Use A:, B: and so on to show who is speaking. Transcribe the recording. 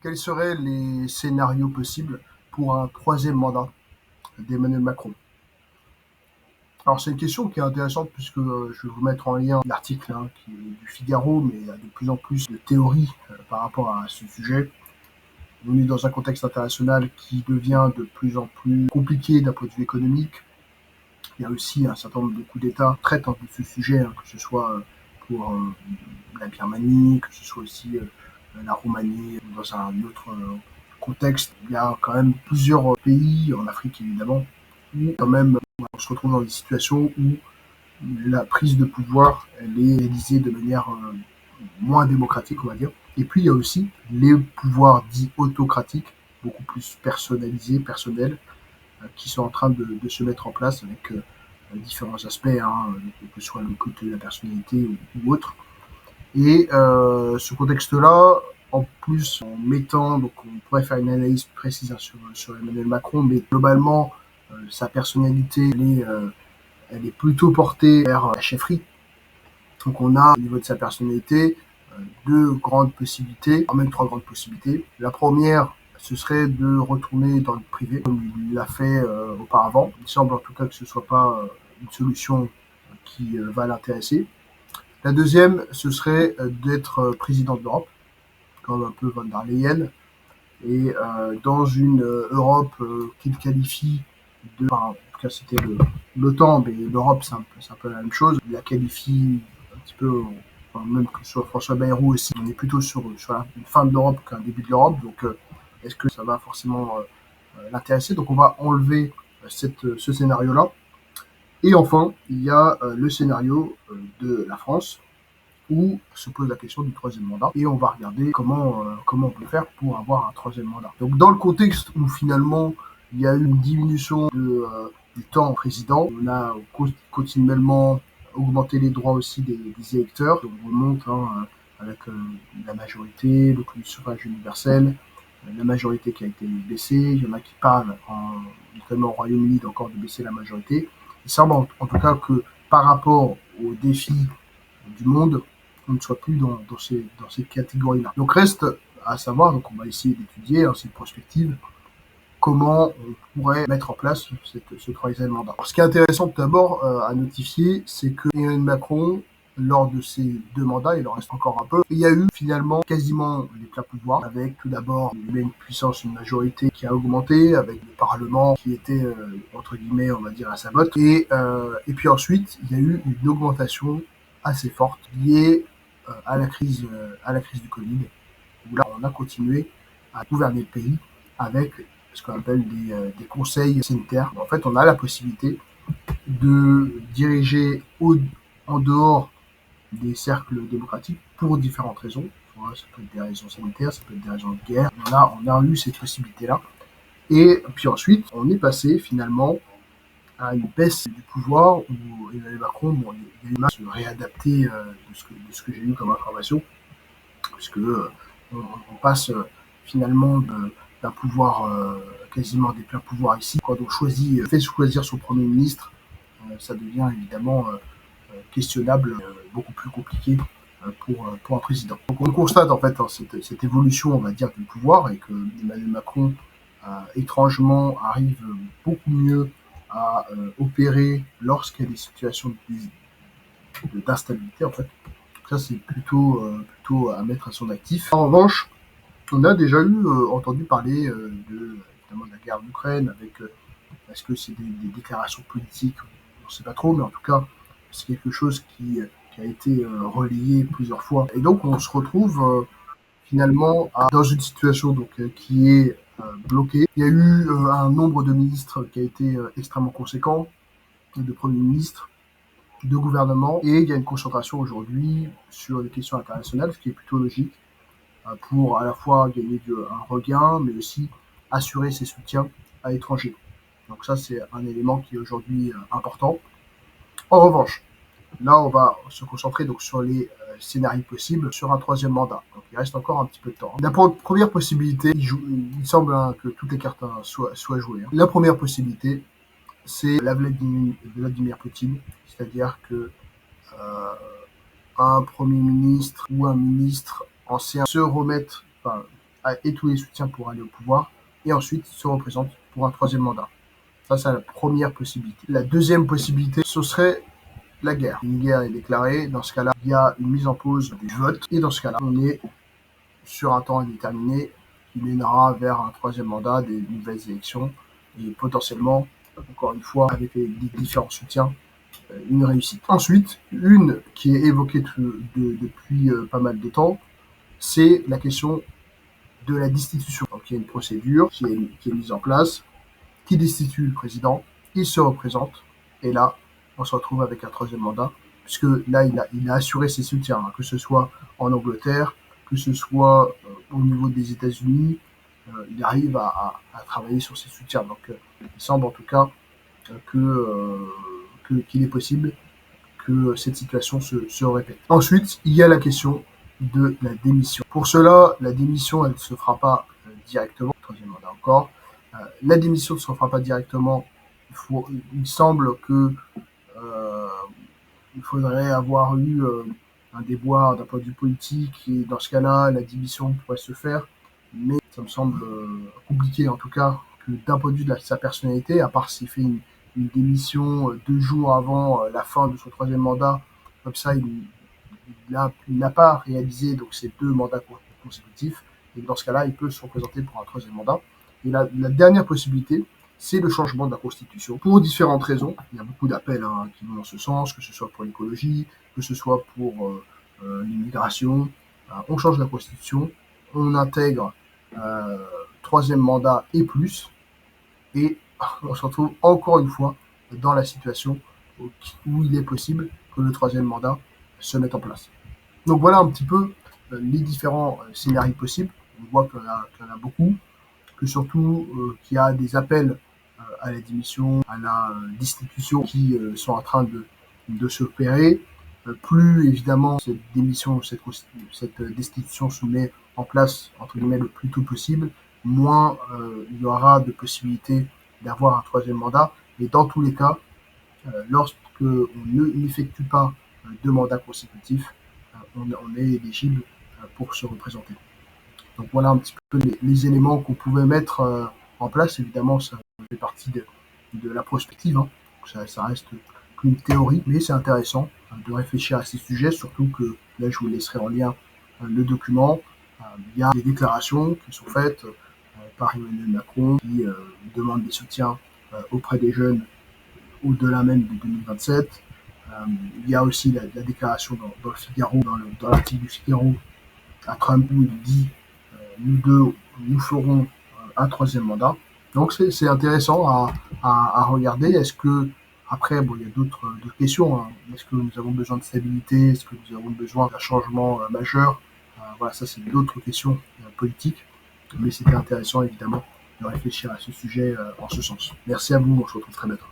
A: Quels seraient les scénarios possibles pour un troisième mandat d'Emmanuel Macron? Alors c'est une question qui est intéressante puisque je vais vous mettre en lien l'article qui est du Figaro, mais il y a de plus en plus de théories par rapport à ce sujet. On est dans un contexte international qui devient de plus en plus compliqué d'un point de vue économique. Il y a aussi un certain nombre de coups d'État qui traitent de ce sujet, que ce soit pour la Birmanie, que ce soit aussi la Roumanie, dans un autre contexte. Il y a quand même plusieurs pays, en Afrique évidemment, où quand même on se retrouve dans des situations où la prise de pouvoir elle est réalisée de manière moins démocratique, on va dire. Et puis il y a aussi les pouvoirs dits autocratiques, beaucoup plus personnalisés, personnels, qui sont en train de se mettre en place avec différents aspects, que ce soit le côté de la personnalité ou autre. Et ce contexte-là, en plus, en mettant, donc on pourrait faire une analyse précise sur Emmanuel Macron, mais globalement, sa personnalité, elle est plutôt portée vers la chefferie. Donc on a, au niveau de sa personnalité, deux grandes possibilités, en même trois grandes possibilités. La première, ce serait de retourner dans le privé, comme il l'a fait auparavant. Il semble en tout cas que ce ne soit pas une solution qui va l'intéresser. La deuxième, ce serait d'être président de l'Europe, comme un peu Von der Leyen, et dans une Europe qu'il qualifie de, enfin, en tout cas c'était l'OTAN, mais l'Europe c'est un peu la même chose, il la qualifie un petit peu, enfin, même que ce soit François Bayrou aussi, on est plutôt sur une fin de l'Europe qu'un début de l'Europe, donc est-ce que ça va forcément l'intéresser? Donc on va enlever ce scénario-là. Et enfin, il y a le scénario de la France, où se pose la question du troisième mandat et on va regarder comment on peut faire pour avoir un troisième mandat. Donc dans le contexte où finalement il y a eu une diminution du temps président, on a continuellement augmenté les droits aussi des électeurs, on remonte avec la majorité, le suffrage universel, la majorité qui a été baissée, il y en a qui parlent, notamment au Royaume-Uni, encore de baisser la majorité. Il semble en tout cas que par rapport aux défis du monde, on ne soit plus dans ces catégories-là. Donc reste à savoir, donc on va essayer d'étudier cette prospective, comment on pourrait mettre en place ce troisième mandat. Alors, ce qui est intéressant tout d'abord à notifier, c'est que Emmanuel Macron, lors de ces deux mandats, il en reste encore un peu, il y a eu finalement quasiment les pleins pouvoirs, avec tout d'abord une puissance, une majorité qui a augmenté, avec le Parlement qui était, entre guillemets, on va dire, à sa botte, et puis ensuite, il y a eu une augmentation assez forte liée à la crise du Covid, où là, on a continué à gouverner le pays avec ce qu'on appelle des conseils sanitaires. En fait, on a la possibilité de diriger en dehors des cercles démocratiques pour différentes raisons. Voilà, ça peut être des raisons sanitaires, ça peut être des raisons de guerre. On a eu cette possibilité-là. Et puis ensuite, on est passé finalement à une baisse du pouvoir où Emmanuel Macron, bon, il a eu mal à se réadapter de ce que j'ai eu comme information, puisque on passe finalement d'un pouvoir quasiment des pleins pouvoirs ici. Quand on fait choisir son Premier ministre, ça devient évidemment questionnable, beaucoup plus compliqué pour un président. Donc on constate en fait cette évolution, on va dire, du pouvoir et que Emmanuel Macron, étrangement, arrive beaucoup mieux à opérer lorsqu'il y a des situations d'instabilité en fait. Donc ça c'est plutôt à mettre à son actif. En revanche, on a déjà entendu parler évidemment de la guerre d'Ukraine, avec est-ce que c'est des déclarations politiques, on ne sait pas trop, mais en tout cas, c'est quelque chose qui a été relayé plusieurs fois. Et donc, on se retrouve finalement dans une situation qui est bloquée. Il y a eu un nombre de ministres qui a été extrêmement conséquent, de premiers ministres, de gouvernements, et il y a une concentration aujourd'hui sur les questions internationales, ce qui est plutôt logique pour à la fois gagner un regain, mais aussi assurer ses soutiens à l'étranger. Donc ça, c'est un élément qui est aujourd'hui important. En revanche, là, on va se concentrer donc sur les scénarios possibles sur un troisième mandat. Donc il reste encore un petit peu de temps. La première possibilité, il semble que toutes les cartes soient jouées. La première possibilité, c'est la Vladimir Poutine, c'est-à-dire que un premier ministre ou un ministre ancien se remette, enfin, et tous les soutiens pour aller au pouvoir, et ensuite se représente pour un troisième mandat. Ça, c'est la première possibilité. La deuxième possibilité, ce serait la guerre. Une guerre est déclarée. Dans ce cas-là, il y a une mise en pause des votes. Et dans ce cas-là, on est sur un temps indéterminé qui mènera vers un troisième mandat, des nouvelles élections et potentiellement, encore une fois, avec les différents soutiens, une réussite. Ensuite, une qui est évoquée depuis pas mal de temps, c'est la question de la destitution. Donc il y a une procédure qui est mise en place, qui destitue le président, il se représente, et là, on se retrouve avec un troisième mandat, puisque là, il a assuré ses soutiens, hein, que ce soit en Angleterre, que ce soit au niveau des États-Unis, il arrive à travailler sur ses soutiens. Donc, il semble en tout cas qu'il est possible que cette situation se répète. Ensuite, il y a la question de la démission. Pour cela, la démission, elle ne se fera pas directement, troisième mandat encore. La démission ne se fera pas directement. Il semble que il faudrait avoir eu un déboire d'un point de vue politique, et dans ce cas-là, la démission pourrait se faire. Mais ça me semble compliqué, en tout cas, que d'un point de vue de sa personnalité, à part s'il fait une démission 2 jours avant la fin de son troisième mandat, comme ça, il n'a pas réalisé donc ces 2 mandats consécutifs, et dans ce cas-là, il peut se représenter pour un troisième mandat. Et la dernière possibilité, c'est le changement de la Constitution, pour différentes raisons. Il y a beaucoup d'appels qui vont dans ce sens, que ce soit pour l'écologie, que ce soit pour l'immigration. On change la Constitution, on intègre troisième mandat et plus, et on se retrouve encore une fois dans la situation où il est possible que le troisième mandat se mette en place. Donc voilà un petit peu les différents scénarios possibles. On voit qu'il y en a beaucoup, que surtout qu'il y a des appels à la démission, à la destitution qui sont en train de s'opérer. Plus évidemment cette démission, cette destitution se met en place entre guillemets le plus tôt possible, moins il y aura de possibilités d'avoir un troisième mandat. Et dans tous les cas, lorsque on n'effectue pas 2 mandats consécutifs, on est éligible pour se représenter. Donc voilà un petit peu les éléments qu'on pouvait mettre en place. Évidemment, ça fait partie de la prospective, hein. Ça reste qu'une théorie, mais c'est intéressant de réfléchir à ces sujets, surtout que là, je vous laisserai en lien le document. Il y a des déclarations qui sont faites par Emmanuel Macron qui demande des soutiens auprès des jeunes au-delà même de 2027. Il y a aussi la déclaration dans le Figaro, dans l'article du Figaro à Trump, où il dit nous deux, nous ferons un troisième mandat. Donc c'est intéressant à regarder. Est-ce que, après, bon, il y a d'autres questions, hein. Est-ce que nous avons besoin de stabilité? Est-ce que nous avons besoin d'un changement majeur? Voilà, ça c'est d'autres questions politiques. Mais c'était intéressant évidemment de réfléchir à ce sujet en ce sens. Merci à vous, on se retrouve très bientôt.